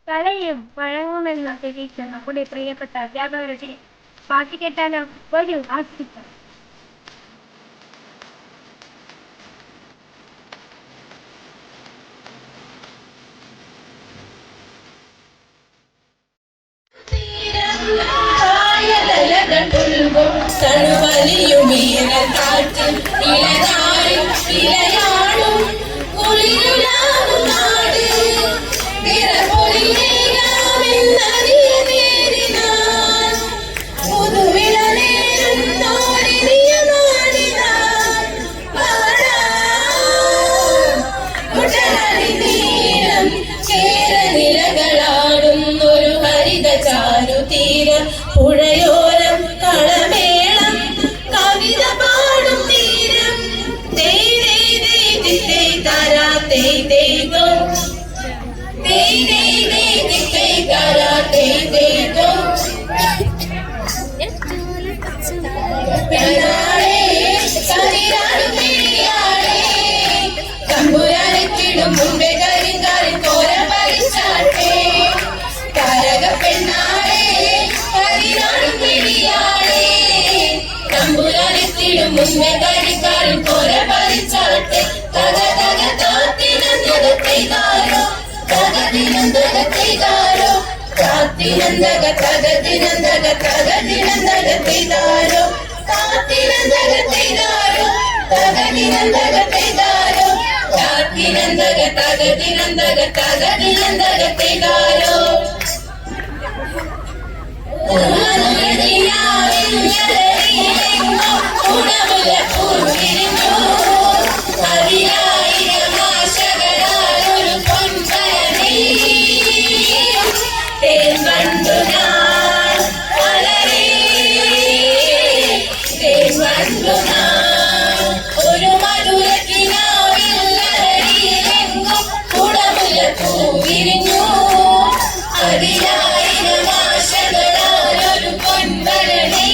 കലയും വഴങ്ങുമെന്ന് തെളിയിച്ച നമ്മുടെ പ്രിയപ്പെട്ട അധ്യാപകരുടെ പാട്ട് കേട്ടാലോ? വരൂ ആസ്വദിക്കാം. പുഴയോരം കളമേളം കവിത പാടും തീരം തമ്പുരാനെത്തിടും മുമ്പേ കരിങ്കാലിൽ തോര പറിച്ചാട്ടെ കരക പെണ്ണാളെ കരിനാടും പിടിയാളെ തമ്പുരാനെത്തിടും മുമ്പേ കരിങ്കാലിൽ തോര പറിച്ചാട്ടെ തക തക താത്തിനന്തകത്തെയ്താരോ തകതിനന്തകത്തെയ്താരോ താത്തിനന്തകതകതിനന്തകതകതിനന്തകത്തെയ്താരോ താത്തിനന്തകത്തെയ്താരോ തകതിനന്തകത്തെയ്താരോ താത്തിനന്തകതകതിനന്തകതകതിനന്തകത്തെയ്താരോ ഉണമുല പൂവിരിഞ്ഞു അതിനായിരം ആശകളാലൊരു പൊൻപയനീ തേൻ കണ്ടു ഞാൻ വളരെ തേൻ കണ്ടു ഞാൻ ഒരു മധുരക്കിനാവില്ലറിയിലെങ്ങും കുടമുല പൂവിരിഞ്ഞു അതിനായിരം ആശകളാലൊരു പൊൻപയനീ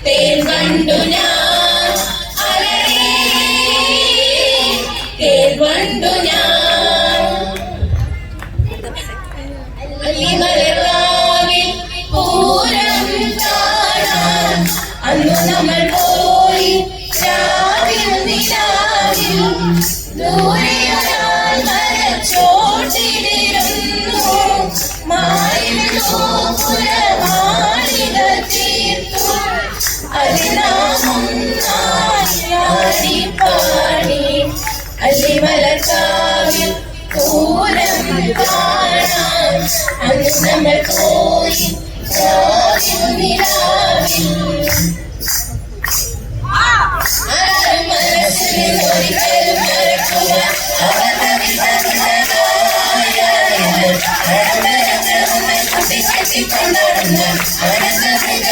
തേൻ കണ്ടു ഞാൻ വളരെ തേൻ കണ്ടു ഞാൻ അല്ലിമലർവാവിൽ പൂരം കാണാൻ അന്നു നമ്മൾ പോയി രാവിൽ നിലാവിൽ ദൂരെയൊരാൾ മരച്ചോട്ടിലിരുന്നു മായിൽ ഗോപുരമാളിക തീർത്തു അതിനാമൊന്നായി പാടി അല്ലിമലർക്കാവിൽ പൂരം കാണാൻ അന്ന് നമ്മൾ പോയി രാവിൽ നിലാവിൽ മനസ്സിൽ ഒരിക്കലും മറക്കുക കൊണ്ടാടുന്ന മനസ്സിൽ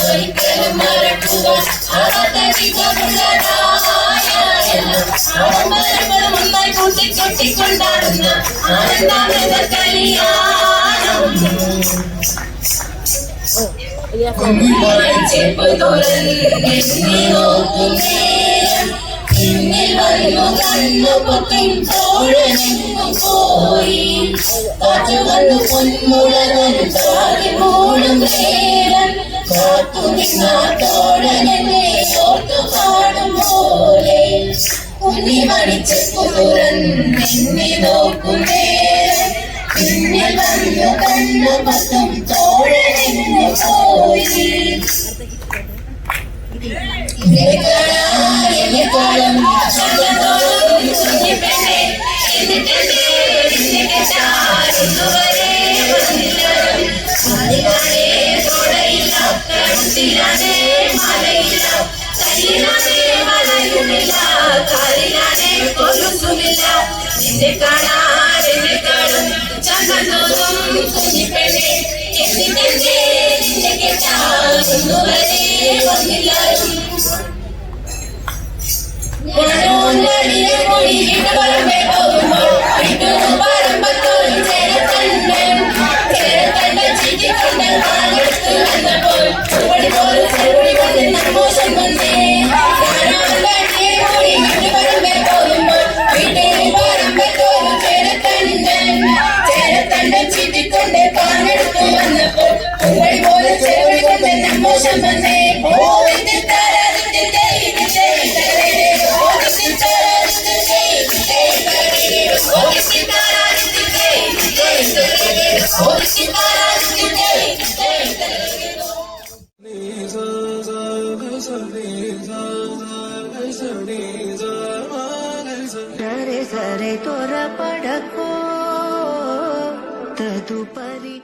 ഒരിക്കലും മറക്കുക ഒന്നായി കൂട്ടിക്കൊണ്ടാടുന്ന ആനന്ദാമൃത കല്യാണം ചെപ്പ് തുറന്ന് നോക്കുന്നേരം പിന്നിൽ വന്നു കണ്ണു പൊത്തും തോഴനെങ്ങു പോയി കാറ്റു വന്നു പൊന്മുളകൻ താഴെ മൂടും നേരം കാത്തു നിന്ന തോഴനെന്നെ ഓർത്തു പാടും പോലെ കുഞ്ഞി മണിച്ചെപ്പു തുറന്നെന്നെ നോക്കും നേരം പിന്നിൽ വന്നു കണ്ണു പൊത്തും തോഴനെങ്ങു പോയി എന്നെക്കാളും ചന്ദ്രനോടും കുഞ്ഞിപ്പെണ്ണെ എന്നിട്ടെന്തുവരെ വന്നില്ലാരും അതിനാണേ തോടയില്ല കഴുത്തിലാണേ മലയില്ല കയ്യിലാണേ മലയുമില്ല കാലിലാണേ കൊലുസുമില്ല നിന്നെ കാണാൻ എന്നെക്കാളും ചന്ദ്രനോടും കുഞ്ഞിപ്പെണ്ണെ എന്നിട്ടെന്തേ നിന്നെ കേട്ടാറുവരെ വന്നില്ലാരും ഞാനോന്നടിയെ മൊഴിയുടെ പറമ്പെ പോകുമ്പോൾ വിട്ടു പറമ്പത്തോടും ചേരത്തണ്ടൻ ചിരിക്കണ്ടൻ കാലെടുത്ത് വന്നപ്പോൾ ചുവടി പോലെ ചെറുപടി കൊണ്ട് നമ്മോശം വന്നേ ഞാനോന്നടിയെ മൊഴിയുടെ പറമ്പെ പോകുമ്പോൾ शंभने ओ विद्युतारा विद्युते विद्युते ओ विद्युतारा विद्युते विद्युते ओ विद्युतारा विद्युते विद्युते ओ विद्युतारा विद्युते सरे सरे तोरा पड़को तदुपरि